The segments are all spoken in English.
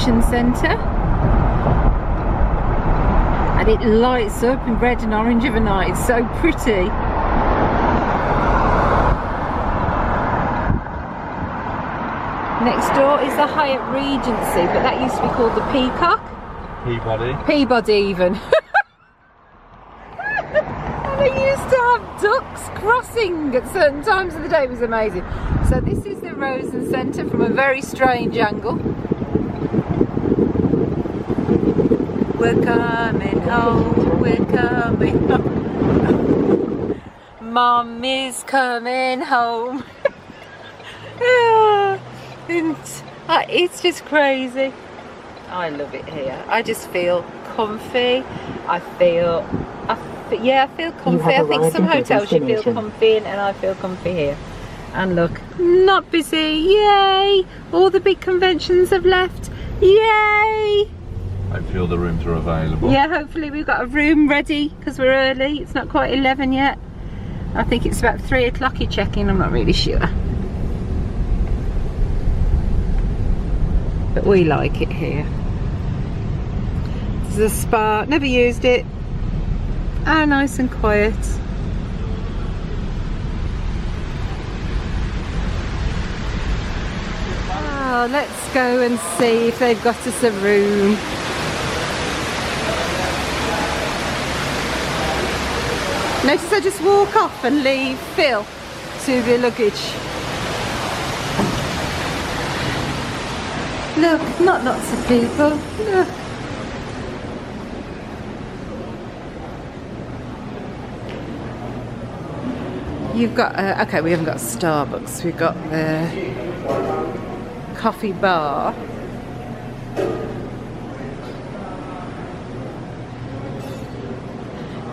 convention centre. And it lights up in red and orange of a night. It's so pretty. Next door is the Hyatt Regency, but that used to be called the Peacock. Peabody even. And they used to have ducks crossing at certain times of the day. It was amazing. So this is the Rosen Centre from a very strange angle. We're coming home, we're coming home. Mum is coming home. It's just crazy. I love it here. I just feel comfy. I feel comfy. I think some hotels you feel comfy in, and I feel comfy here. And look, not busy. Yay! All the big conventions have left. Yay! Hopefully all the rooms are available. Yeah, hopefully we've got a room ready because we're early. It's not quite 11 yet. I think it's about 3 o'clock you check in. I'm not really sure. But we like it here. There's a spa, never used it. Oh, nice and quiet. Oh, let's go and see if they've got us a room. Notice I just walk off and leave Phil to the luggage. Look, not lots of people. Look. You've got, okay, we haven't got Starbucks. We've got the coffee bar.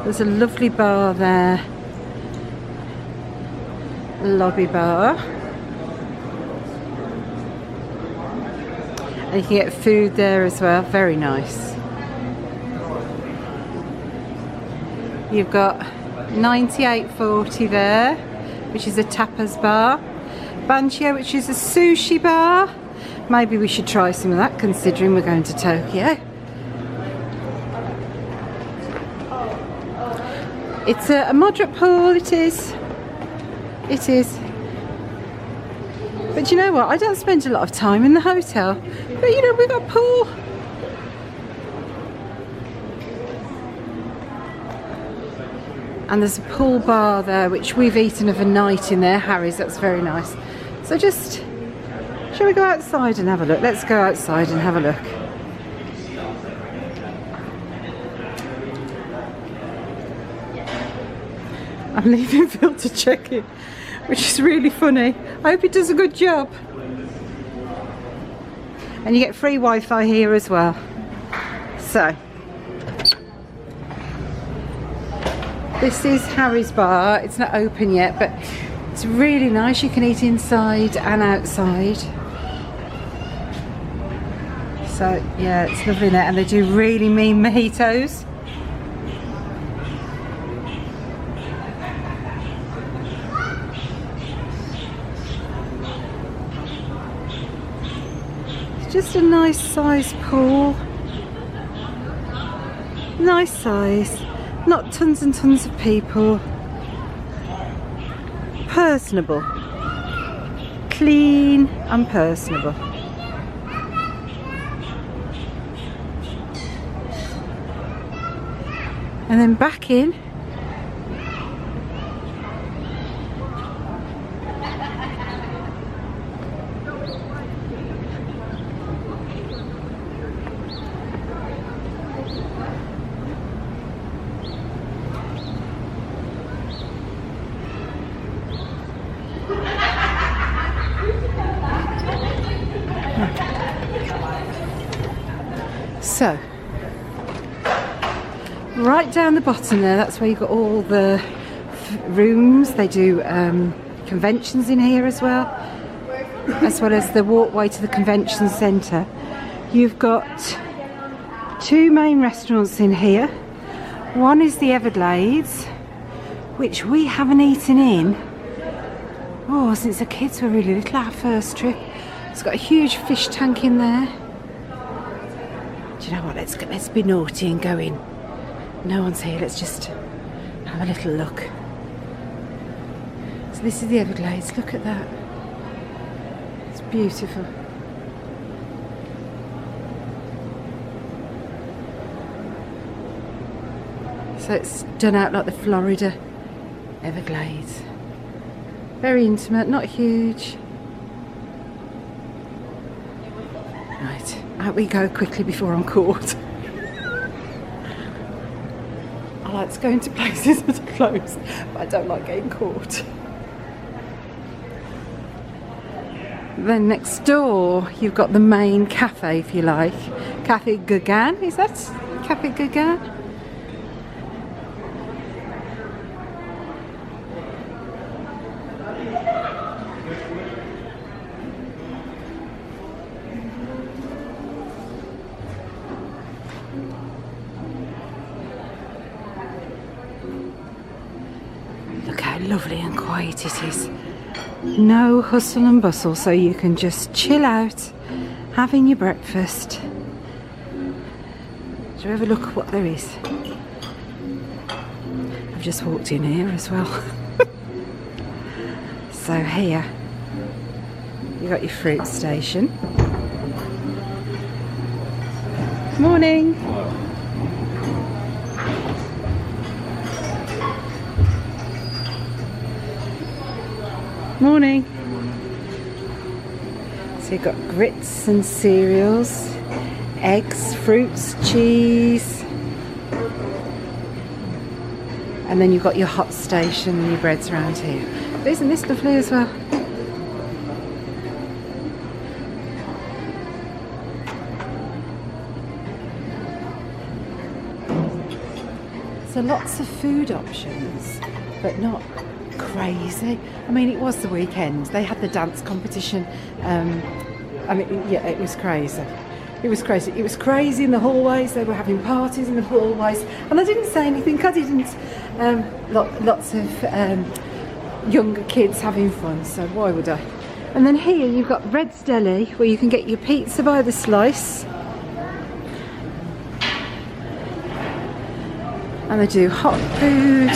There's a lovely bar there. Lobby bar. And you can get food there as well, very nice. You've got 98.40 there, which is a tapas bar. Banchio, which is a sushi bar. Maybe we should try some of that considering we're going to Tokyo. It's a moderate pool, it is. It is. But you know what, I don't spend a lot of time in the hotel. But you know, we've got a pool. And there's a pool bar there, which we've eaten overnight in there, Harry's, that's very nice. So just, shall we go outside and have a look? Let's go outside and have a look. I'm leaving Phil to check it, which is really funny. I hope it does a good job. And you get free Wi-Fi here as well. So, this is Harry's bar. It's not open yet, but it's really nice. You can eat inside and outside. So, yeah, it's lovely in there. And they do really mean mojitos. Just a nice size pool. Nice size. Not tons and tons of people. Personable. Clean and personable. And then back in. So, right down the bottom there, that's where you've got all the rooms. They do conventions in here as well as the walkway to the convention centre. You've got 2 main restaurants in here. One is the Everglades, which we haven't eaten in, since the kids were really little, our first trip. It's got a huge fish tank in there. Do you know what? Let's be naughty and go in. No one's here. Let's just have a little look. So this is the Everglades. Look at that. It's beautiful. So it's done out like the Florida Everglades. Very intimate, not huge. Right, out we go quickly before I'm caught. I like to go into places that are closed, but I don't like getting caught. Then next door, you've got the main cafe, if you like. Cafe Gauguin, is that Cafe Gauguin? Look how lovely and quiet it is. No hustle and bustle, so you can just chill out, having your breakfast. Do you ever look at what there is? I've just walked in here as well. So here, you got your fruit station. Morning. Morning. So you've got grits and cereals, eggs, fruits, cheese, and then you've got your hot station and your breads around here. But isn't this lovely as well? So lots of food options, but not crazy. I mean, it was the weekend. They had the dance competition. I mean, yeah, it was crazy. It was crazy. It was crazy in the hallways. They were having parties in the hallways, and I didn't say anything. I didn't. Lots of younger kids having fun. So why would I? And then here you've got Red's Deli, where you can get your pizza by the slice, and they do hot food.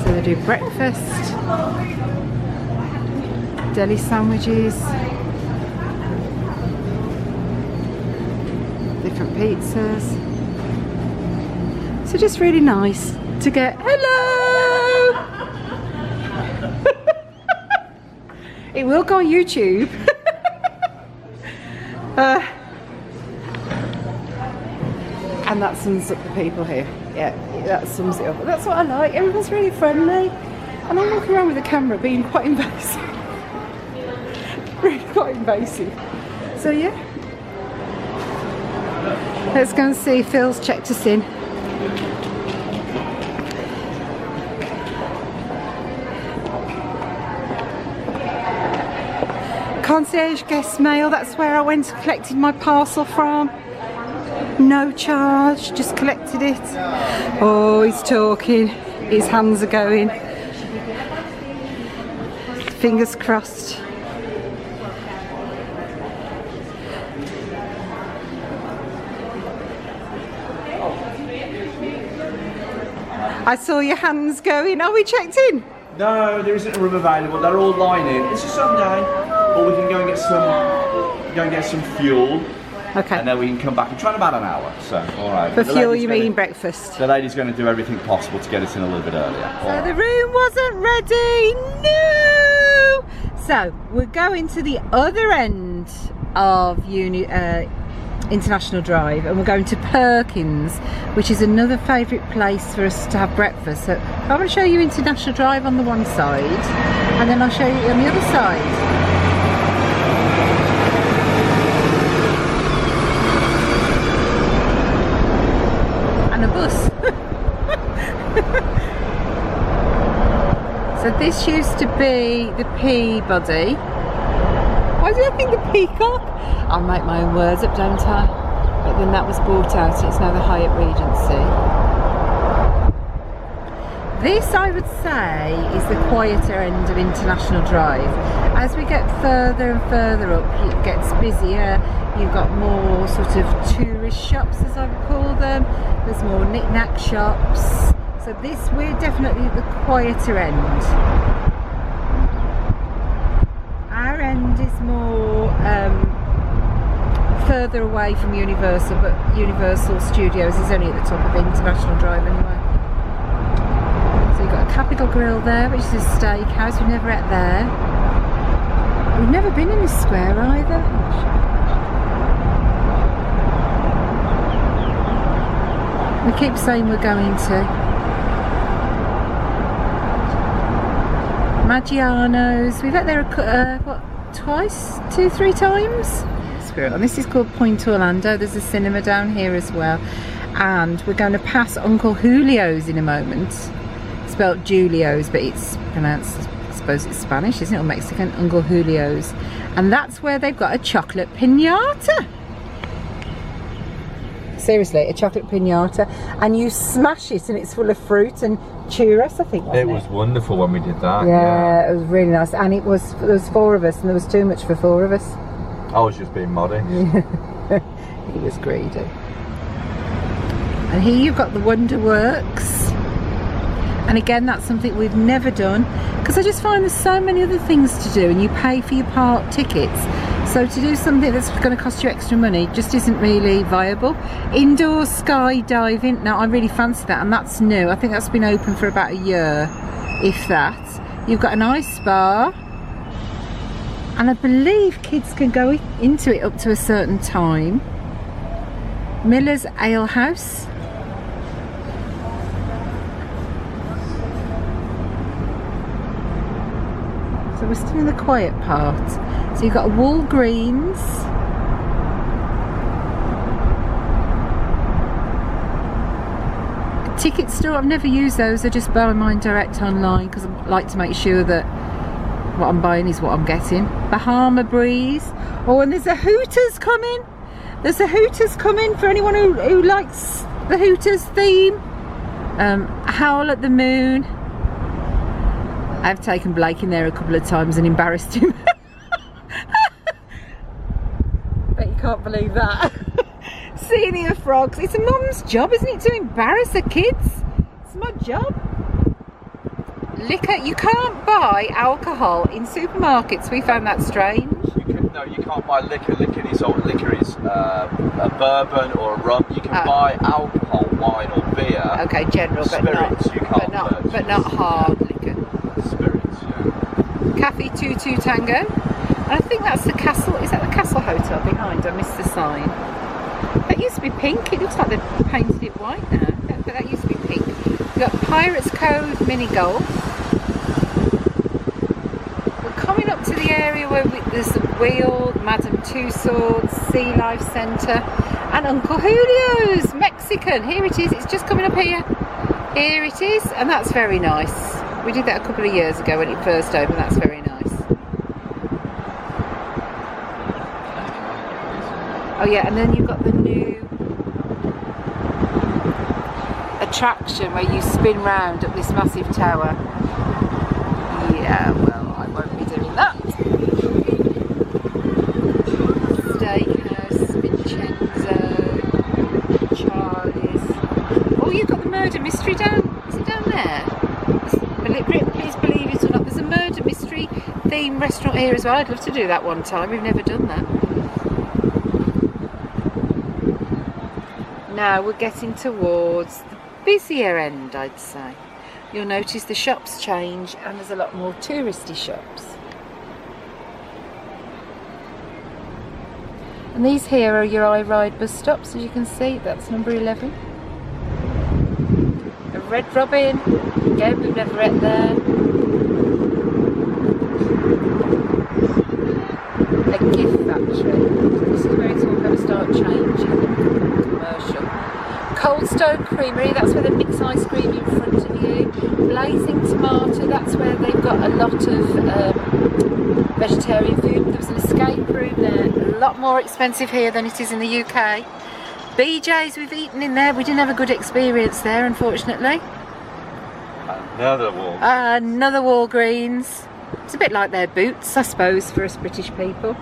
So they do breakfast, deli sandwiches, different pizzas. So just really nice to get, hello! It will go on YouTube. And that sums up the people here. Yeah, that sums it up. But that's what I like. Everyone's really friendly. And I'm walking around with a camera being quite invasive. Really quite invasive. So yeah. Let's go and see if Phil's checked us in. Concierge guest mail, that's where I went and collected my parcel from. No charge, just collected it. Oh, he's talking. His hands are going. Fingers crossed. I saw your hands going. Are we checked in? No, there isn't a room available. They're all lining. It's a Sunday, or we can go and get some fuel. Okay. And then we can come back and try in about an hour. So, all right. For fuel, you mean breakfast? The lady's going to do everything possible to get us in a little bit earlier. So the room wasn't ready. No. So we're going to the other end of International Drive, and we're going to Perkins, which is another favourite place for us to have breakfast. So I'm going to show you International Drive on the one side, and then I'll show you on the other side. And a bus. So this used to be the Peabody. Why did I think the Peacock? I make my own words up, don't I? But then that was bought out. It's now the Hyatt Regency. This, I would say, is the quieter end of International Drive. As we get further and further up, it gets busier. You've got more sort of tourist shops, as I would call them. There's more knick-knack shops. So this, we're definitely at the quieter end. Our end is more further away from Universal, but Universal Studios is only at the top of International Drive anyway. So you've got a Capital Grill there, which is a steakhouse. We've never ate there. We've never been in this square either. We keep saying we're going to. Maggiano's. We've ate there what, twice? 2-3 times? And this is called Point Orlando. There's a cinema down here as well. And we're going to pass Uncle Julio's in a moment. Spelled Julio's, but it's pronounced, I suppose it's Spanish, isn't it, or Mexican? Uncle Julio's. And that's where they've got a chocolate piñata. Seriously, a chocolate piñata, and you smash it and it's full of fruit and churros, I think, wasn't it? It was wonderful when we did that. Yeah, it was really nice. And there was 4 of us, and there was too much for 4 of us. I was just being modest. He was greedy. And here you've got the Wonderworks. And again, that's something we've never done, because I just find there's so many other things to do, and you pay for your park tickets. So to do something that's going to cost you extra money just isn't really viable. Indoor skydiving, now I really fancy that, and that's new. I think that's been open for about a year, if that. You've got an ice spa, and I believe kids can go into it up to a certain time. Miller's Ale House. So we're still in the quiet part. So you've got a Walgreens. A ticket store, I've never used those. I just buy mine direct online because I like to make sure that what I'm buying is what I'm getting. Bahama Breeze. Oh, and there's a Hooters coming. There's a Hooters coming for anyone who likes the Hooters theme. Howl at the Moon. I've taken Blake in there a couple of times and embarrassed him. Bet you can't believe that. Senior frogs. It's a mum's job, isn't it, to embarrass the kids? It's my job. Liquor. You can't buy alcohol in supermarkets. We found that strange. No, you can't buy liquor. Liquor is a bourbon or a rum. You can buy alcohol, wine or beer. Okay, general, but spirits, you can't but not hard liquor. Spirits, yeah. Cafe 22 Tango. And I think that's the Castle. Is that the Castle Hotel behind? I missed the sign. That used to be pink. It looks like they've painted it white now. But that used to be pink. We've got Pirates Cove Mini Golf. We're coming up to the area where there's the Wheel, Madame Tussauds, Sea Life Centre, and Uncle Julio's Mexican. Here it is. It's just coming up here. Here it is, and that's very nice. We did that a couple of years ago when it first opened. That's very nice. Oh yeah, and then you've got the new attraction where you spin round up this massive tower. Yeah, well, I won't be doing that. Steakhouse, Vincenzo, Charlie's. Oh, you've got the murder mystery down. Is it down there? Please believe it or not, there's a murder mystery themed restaurant here as well. I'd love to do that one time. We've never done that. Now we're getting towards the busier end, I'd say. You'll notice the shops change and there's a lot more touristy shops. And these here are your iRide bus stops, as you can see. That's number 11. A Red Robin. Again, we've never ate there. A gift factory. This is where it's all going to start changing. Commercial. Cold Stone Creamery, that's where they mix ice cream in front of you. Blazing Tomato, that's where they've got a lot of vegetarian food. There was an escape room there, a lot more expensive here than it is in the UK. BJ's we've eaten in there, we didn't have a good experience there, unfortunately. Another wall. Another Walgreens. It's a bit like their Boots, I suppose, for us British people.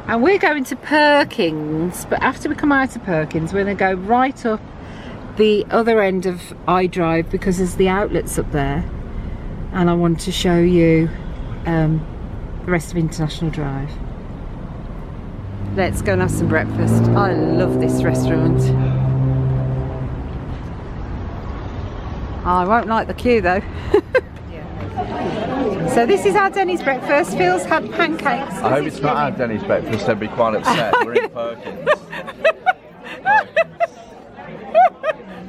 And we're going to Perkins, but after we come out of Perkins, we're going to go right up the other end of I Drive because there's the outlets up there. And I want to show you the rest of International Drive. Let's go and have some breakfast. I love this restaurant. I won't like the queue though. So this is our Denny's breakfast. Phil's had pancakes. I hope it's not our Denny's breakfast, they'd be quite upset. We're in Perkins.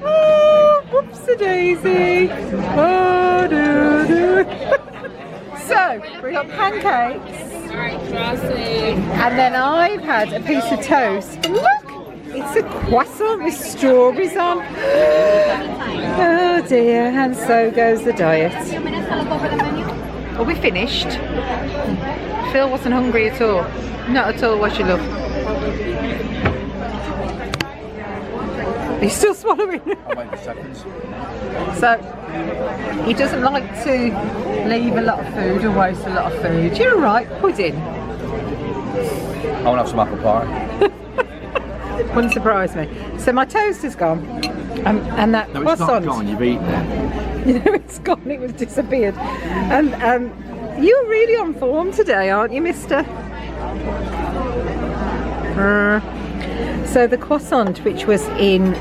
Oh, whoopsie daisy. Oh, doo doo. So, we got pancakes. And then I've had a piece of toast. Look, it's a croissant with strawberries on. Oh dear, and so goes the diet. Well, we finished. Phil wasn't hungry at all. Not at all, was you, love? Are you still swallowing? I'll wait a second. So, he doesn't like to leave a lot of food or waste a lot of food. You're right, pudding. I want to have some apple pie. Wouldn't surprise me. So my toast is gone. And that No, it's croissant. not gone, you've eaten it. No, it's gone, it was disappeared. And you're really on form today, aren't you, mister? So the croissant, which was in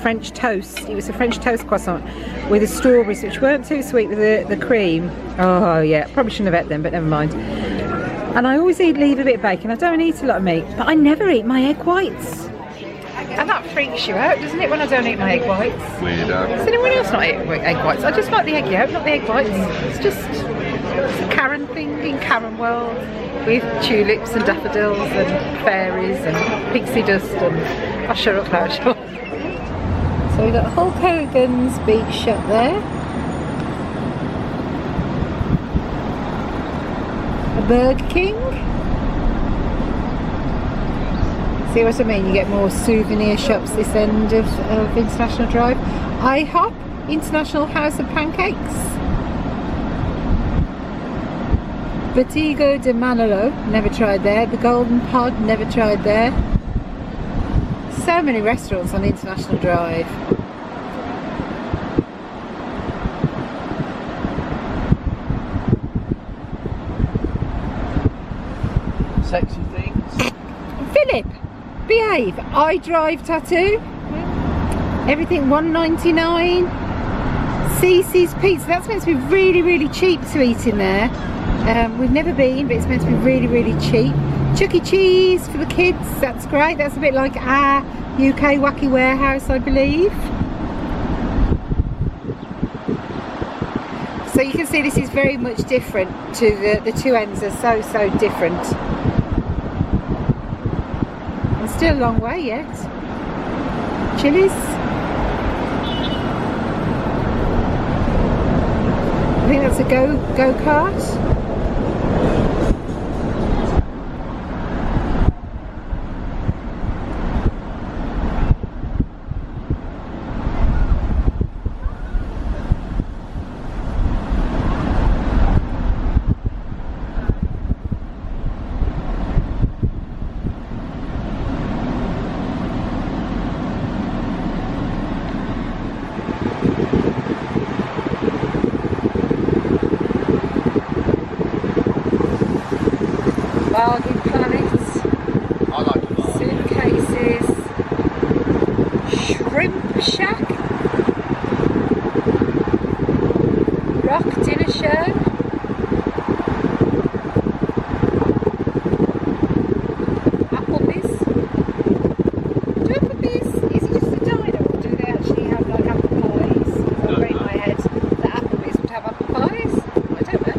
French toast, it was a French toast croissant with the strawberries, which weren't too sweet with the cream. Oh yeah, probably shouldn't have ate them, but never mind. And I always leave a bit of bacon. I don't eat a lot of meat, but I never eat my egg whites. And that freaks you out, doesn't it, when I don't eat my egg whites? Weirdo. Does anyone else not eat egg whites? I just like the egg yolk, not the egg whites. It's a Karen thing in Karen world, with tulips and daffodils and fairies and pixie dust and usher up our shop. So we've got Hulk Hogan's Beach Shop there. A Burger King. See what I mean? You get more souvenir shops this end of International Drive. IHOP, International House of Pancakes. Batigo de Manolo, never tried there. The Golden Pod, never tried there. So many restaurants on International Drive. Sexy things. Philip, behave. I Drive tattoo. Everything $1.99. Cece's Pizza. That's meant to be really, really cheap to eat in there. We've never been, but it's meant to be really, really cheap. Chuck E. Cheese for the kids. That's great. That's a bit like our UK Wacky Warehouse, I believe. So you can see this is very much different to the two ends are so different. And still a long way yet. Chili's. I think that's a go-kart. Bargain planets, I like it. suitcases, shrimp shack, rock dinner show, Applebee's. Do Applebee's, is it just a diner or do they actually have like apple pies? I'll break my head that Applebee's would have apple pies. I don't know.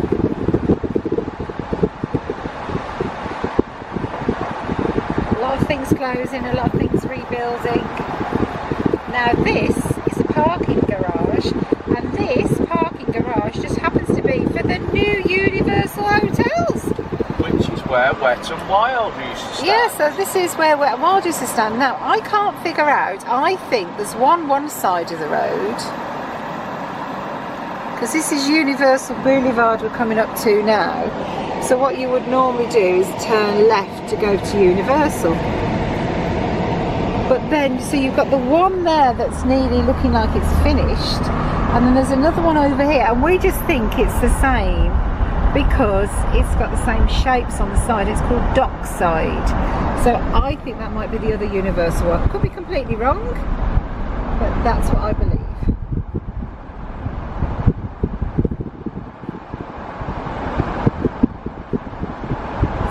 A lot of things closing, a lot of things rebuilding. Now this is a parking garage, and this parking garage just happens to be for the new Universal Hotels. Which is where Wet and Wild used to stand. Yeah, so this is where Wet and Wild used to stand. Now I can't figure out, I think there's one side of the road because this is Universal Boulevard we're coming up to now. So what you would normally do is turn left to go to Universal. But then, so you've got the one there that's nearly looking like it's finished, and then there's another one over here, and we just think it's the same because it's got the same shapes on the side. It's called Dockside. So I think that might be the other Universal one. Could be completely wrong, but that's what I believe.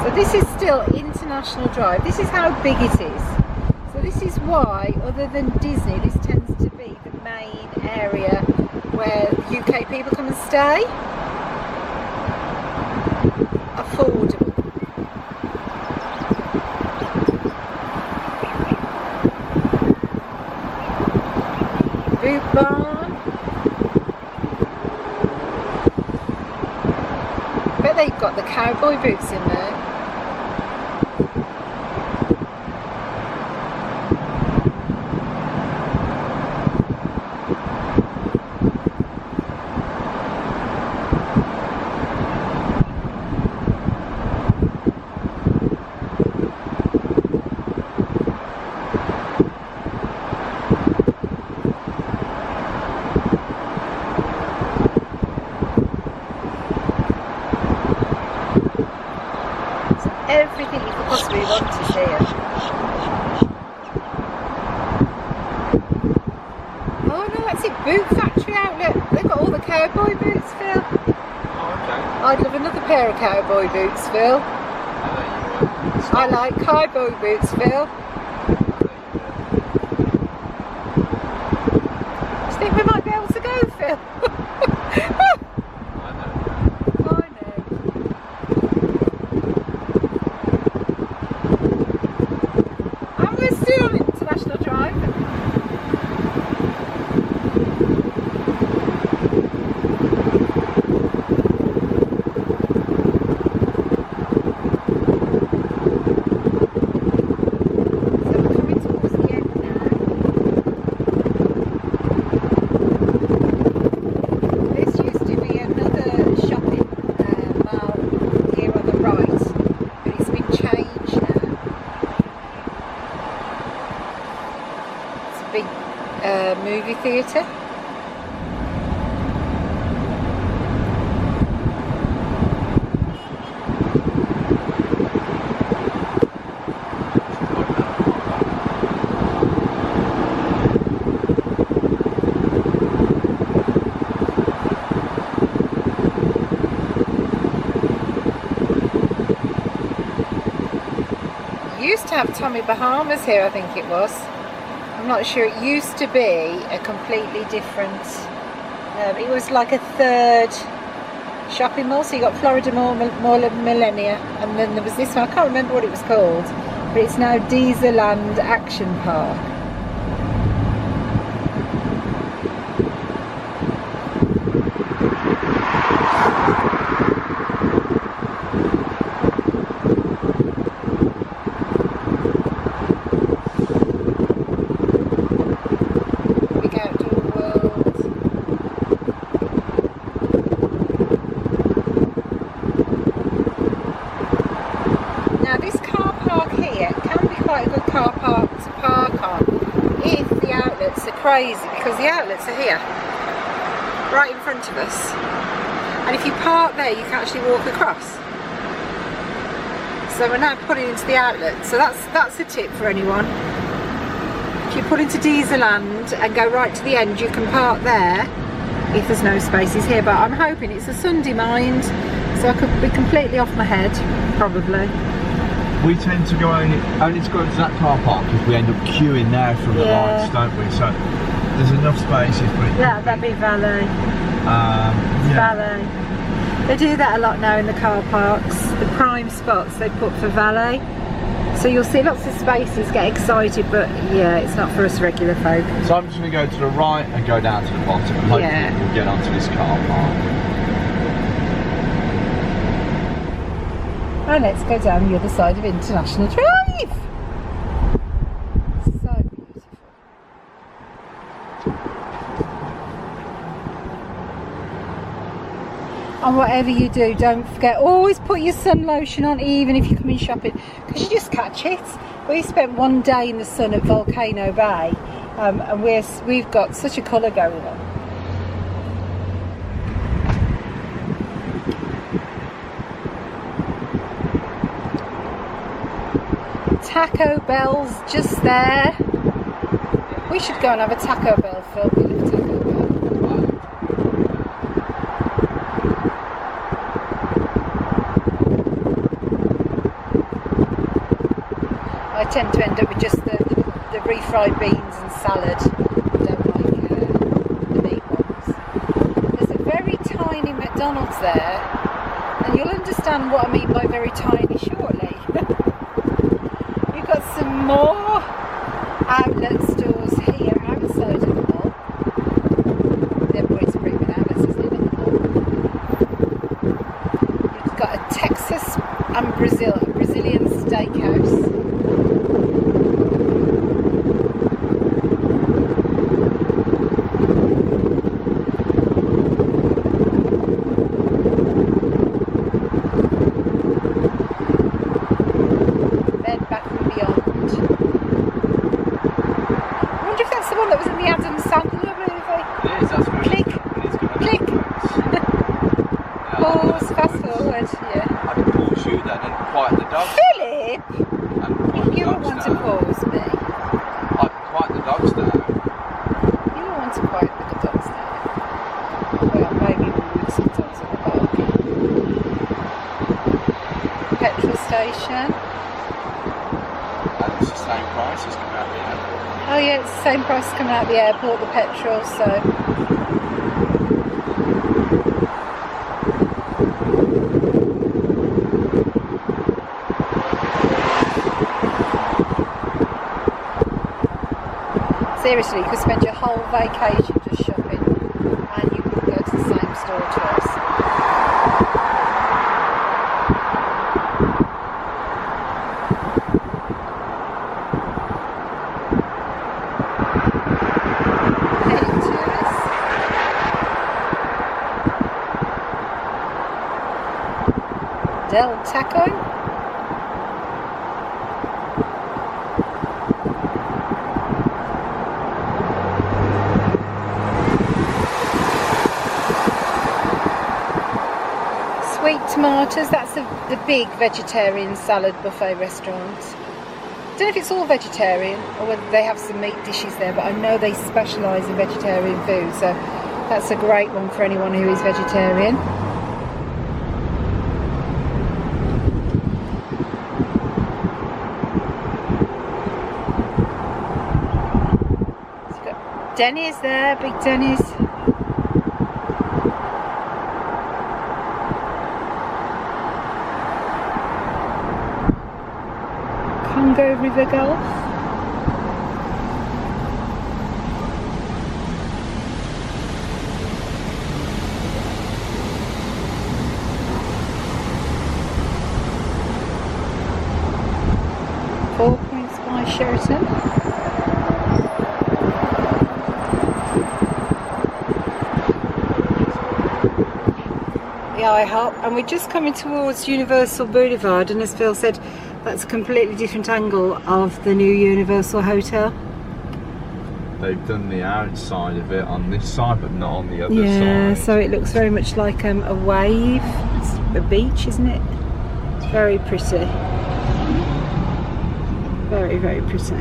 So this is still International Drive. This is how big it is. So this is why, other than Disney, this tends to be the main area where UK people come and stay. Affordable. Boot barn. I bet they've got the cowboy boots in there. Everything you could possibly want is here. Oh no, that's it, Boot Factory outlet. They've got all the cowboy boots, Phil. Oh, okay. I'd love another pair of cowboy boots, Phil. I like cowboy boots, Phil. Do you think we might be able to go, Phil? Movie theatre. Used to have Tommy Bahama's here, I think it was. I'm not sure. It used to be a completely different, it was like a third shopping mall. So you got Florida Mall of Millennia, and then there was this one, I can't remember what it was called, but it's now Dieselland Action Park. Crazy because the outlets are here right in front of us, and if you park there you can actually walk across. So we're now pulling into the outlet, so that's a tip for anyone. If you pull into Dieselland and go right to the end, you can park there if there's no spaces here, but I'm hoping it's a Sunday mind, so I could be completely off my head probably. We tend to go only to go into that car park if we end up queuing there from the lights, don't we? So there's enough spaces. But yeah, that'd be valet. Valet. They do that a lot now in the car parks. The prime spots they put for valet. So you'll see lots of spaces get excited, but yeah, it's not for us regular folk. So I'm just going to go to the right and go down to the bottom, and hopefully we'll get onto this car park. And let's go down the other side of International Drive. So beautiful. And whatever you do, don't forget, always put your sun lotion on, even if you're coming shopping, because you just catch it. We spent one day in the sun at Volcano Bay, and we've got such a colour going on. Taco Bell's just there. We should go and have a Taco Bell, Phil. We love Taco Bell. I tend to end up with just the refried beans and salad. I don't like the meat ones. There's a very tiny McDonald's there, and you'll understand what I mean by very tiny shortly. We've got some more outlet stores here outside of the mall. The other way to bring it out, isn't it? You've got a Texas and Brazilian steakhouse. Oh yeah, it's the same price coming out of the airport, the petrol, so... Seriously, you could spend your whole vacation just shopping and you wouldn't go to the same store twice. Del Taco. Sweet Tomatoes, that's the big vegetarian salad buffet restaurant. I don't know if it's all vegetarian or whether they have some meat dishes there, but I know they specialise in vegetarian food, so that's a great one for anyone who is vegetarian. Denny's there, big Denny's. Congo River Golf. Four Points by Sheraton. I hope, and we're just coming towards Universal Boulevard, and as Phil said, that's a completely different angle of the new Universal Hotel. They've done the outside of it on this side but not on the other side. Yeah, so it looks very much like a wave. It's a beach, isn't it? It's very pretty. Very, very pretty.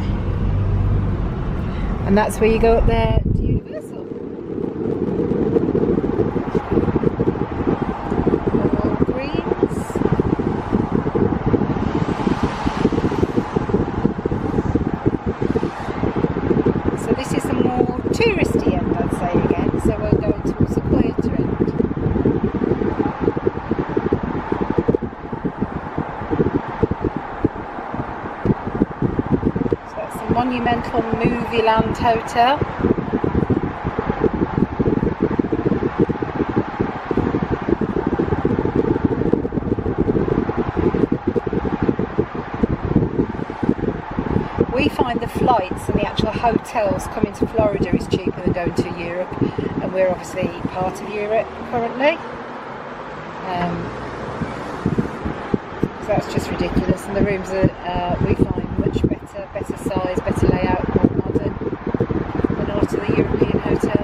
And that's where you go up there to Universal. Touristy end, I'd say again, so we're going towards the quieter end. So that's the monumental Movie Land Hotel. We find the flights and the actual hotels coming to Florida is cheaper than going to Europe, and we're obviously part of Europe currently. So that's just ridiculous, and the rooms are, we find, much better size, better layout, more modern than a lot of the European hotels.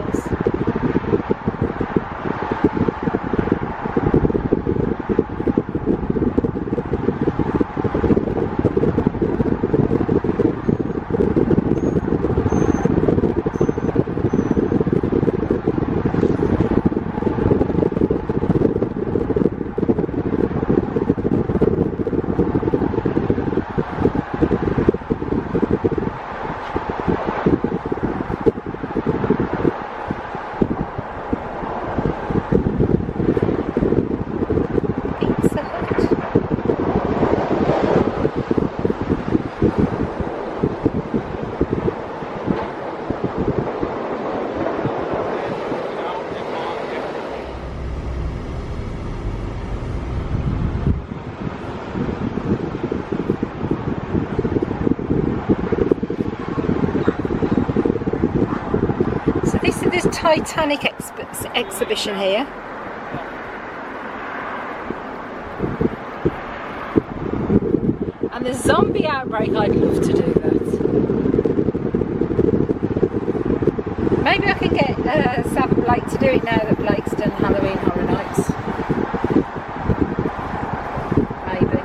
Titanic exhibition here. And the zombie outbreak, I'd love to do that. Maybe I can get Sam and Blake to do it now that Blake's done Halloween Horror Nights. Maybe.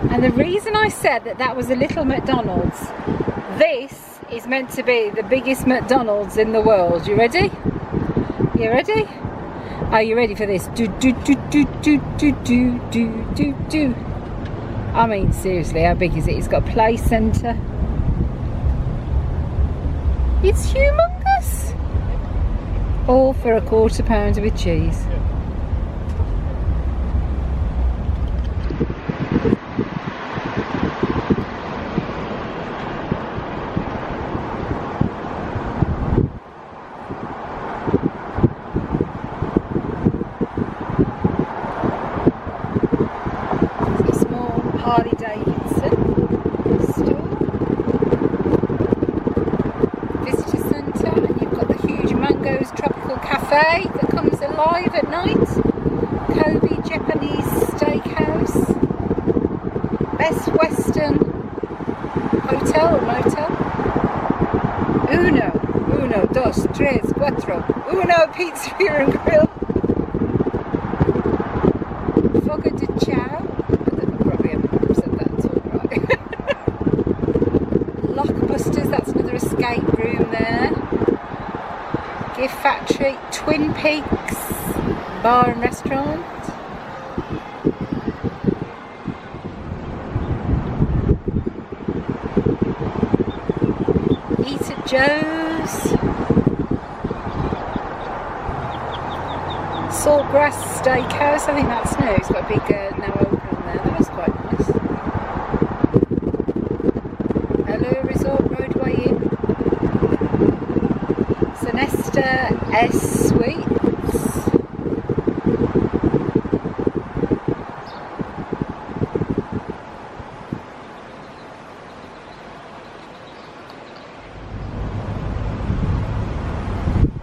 And the reason I said that that was a little McDonald's, this is meant to be the biggest McDonald's in the world. You ready? You ready? Are you ready for this? Do do do do do do do do do do. I mean, seriously, how big is it? It's got a play centre. It's humongous. All for £1/4 with cheese. That comes alive at night. Kobe Japanese Steakhouse. Best Western Hotel or Motel. Uno, dos, tres, cuatro. Uno Pizzeria and Grill. Fogo de Chao. I probably haven't said that at all right. Lockbusters, that's another escape room there. Gift Factory, Twin Peaks Bar and Restaurant. Eat at Joe's. Saltgrass Steakhouse, I think that's new. It's got a big now open on there. That was quite nice. Hello Resort Roadway Inn. Sonesta S Suites.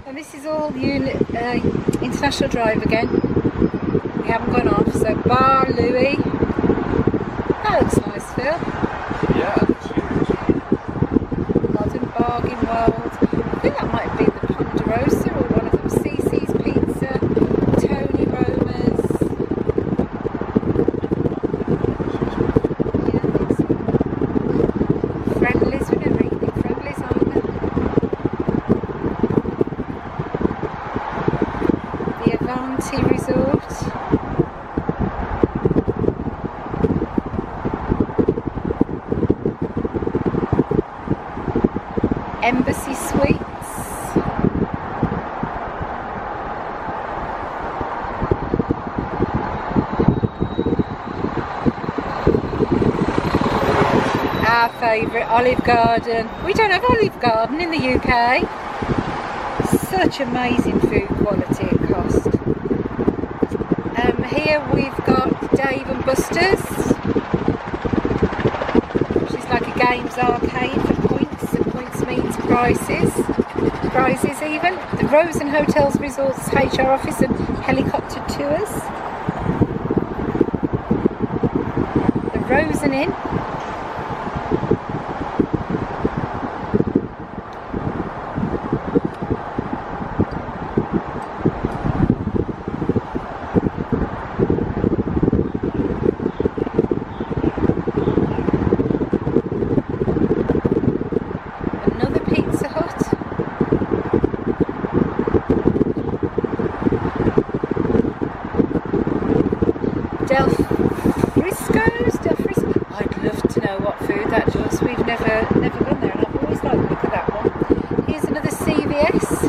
And this is all International Drive again. We haven't gone off, so Bar Louis. That looks nice, Phil. Yeah, it's huge. Modern Bargain World. I think that might be the Ponderosa or one of them. CC's Pizza, Tony Roma's. Yeah, I think so. Friendlies, we never eat the Friendlies, aren't they? The Avanti Resort. Embassy Suites. our favourite Olive Garden. We don't have Olive Garden in the UK. Such amazing food quality and cost. Here we've got Dave and Buster's, which is like a games arcade for points, and points means prizes even. The Rosen Hotels Resorts HR office and helicopter tours. The Rosen Inn. I'd love to know what food that does. We've never been there, and I've always liked the look of that one. Here's another CVS.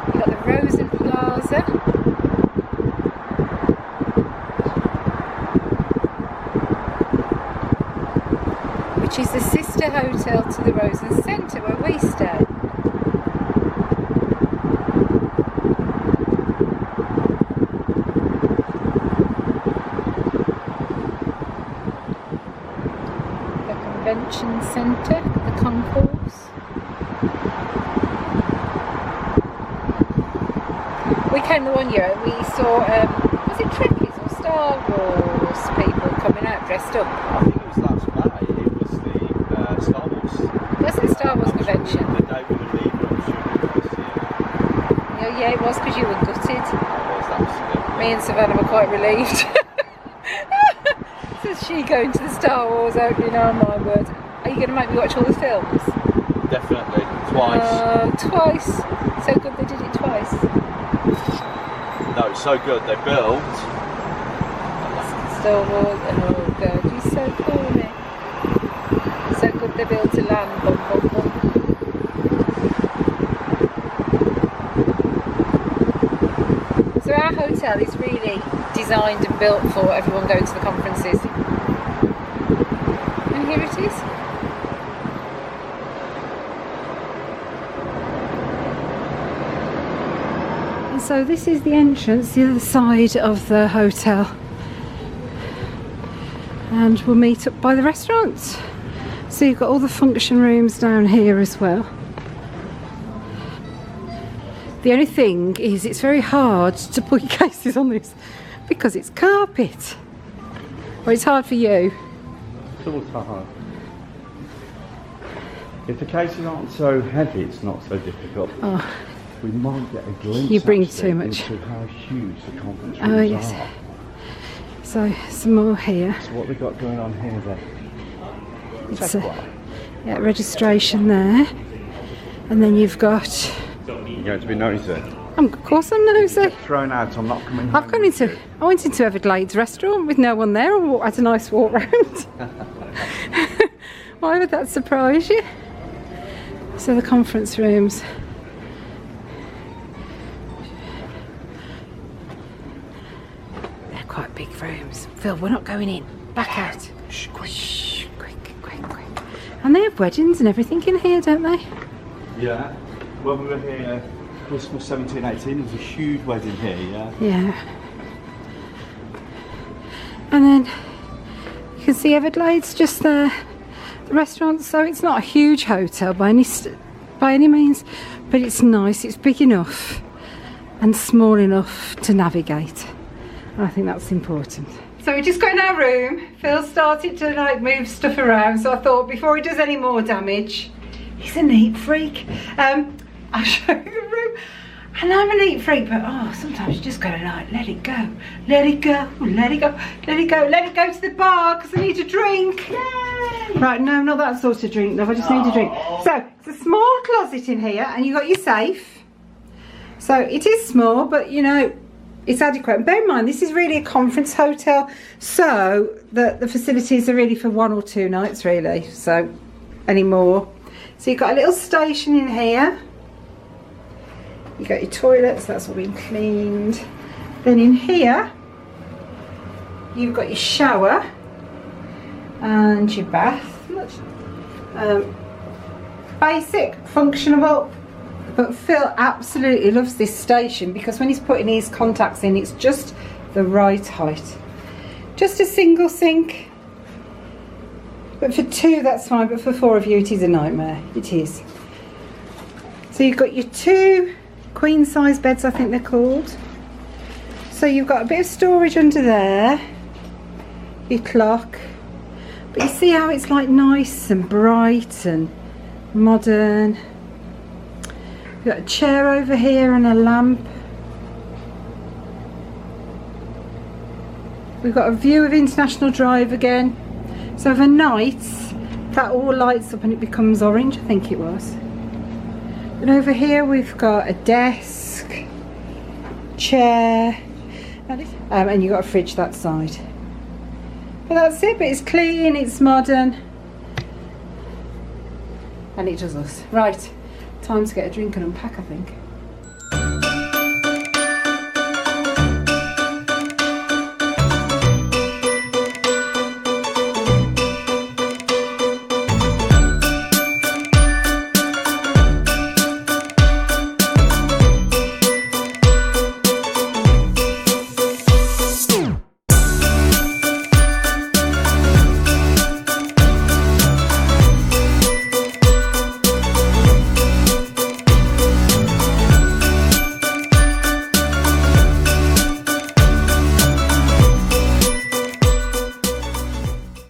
You've got the Rosen Plaza. Which is the sister hotel to the Rosen Centre where we stay. Convention Centre, the concourse. We came the one year and we saw, was it Trekkies or Star Wars people coming out dressed up? I think it was last May, it was the Star Wars. Was it Star Wars convention? The day we were leaving, I'm sure it was, yeah. Oh yeah, it was, because you were gutted. It was absolutely. Me and Savannah were quite relieved. So she going to the Star Wars opening, oh my word. Are you going to make me watch all the films? Definitely, twice. Twice. So good they did it twice. No, it's so good. They built Star Wars. Oh god, you're so corny. So good they built a land. Bum, bum, bum. So our hotel is really designed and built for everyone going to the conferences. And here it is. And so this is the entrance, the other side of the hotel. And we'll meet up by the restaurants. So you've got all the function rooms down here as well. The only thing is it's very hard to put your cases on this because it's carpet. Or it's hard for you. It's always hard. If the cases aren't so heavy, it's not so difficult. Oh. We might get a glimpse. You bring too much. Into how huge the conference Oh rooms yes. are. So some more here. So what we've got going on here then? It's yeah, registration there. And then you've got... You're going to be nosy. Of course I'm nosy. Thrown out, I'm not coming home. I went into Everglades restaurant with no one there and had a nice walk round. Why would that surprise you? So the conference rooms. They're quite big rooms. Phil, we're not going in. Back out. Shh, quick. Shh, quick. And they have weddings and everything in here, don't they? Yeah. When we were here, Christmas 17, 18, there was a huge wedding here, yeah? Yeah. And then you can see Everglades just there, the restaurant. So it's not a huge hotel by any means, but it's nice. It's big enough and small enough to navigate. And I think that's important. So we just got in our room. Phil started to like move stuff around, so I thought before he does any more damage, he's a neat freak. I'll show you the room. And I'm a neat freak, but oh, sometimes you just gotta like let it go. Let it go, let it go, let it go, let it go to the bar because I need a drink. Yay! Right, no, not that sort of drink, love. I just need a drink. So it's a small closet in here, and you got your safe. So it is small, but you know, it's adequate. And bear in mind, this is really a conference hotel, so the facilities are really for 1 or 2 nights, really. So any more. So you've got a little station in here. You got your toilets, that's all been cleaned. Then in here, you've got your shower and your bath. Basic, functional, but Phil absolutely loves this station because when he's putting his contacts in, it's just the right height. Just a single sink, but for 2 that's fine, but for 4 of you it is a nightmare. It is. So you've got your 2 queen size beds, I think they're called. So you've got a bit of storage under there, your clock, but you see how it's like nice and bright and modern. You've got a chair over here and a lamp. We've got a view of International Drive again. So overnight that all lights up and it becomes orange, I think it was. And over here we've got a desk, chair, and you've got a fridge that side. But that's it, but it's clean, it's modern, and it does us. Right, time to get a drink and unpack, I think.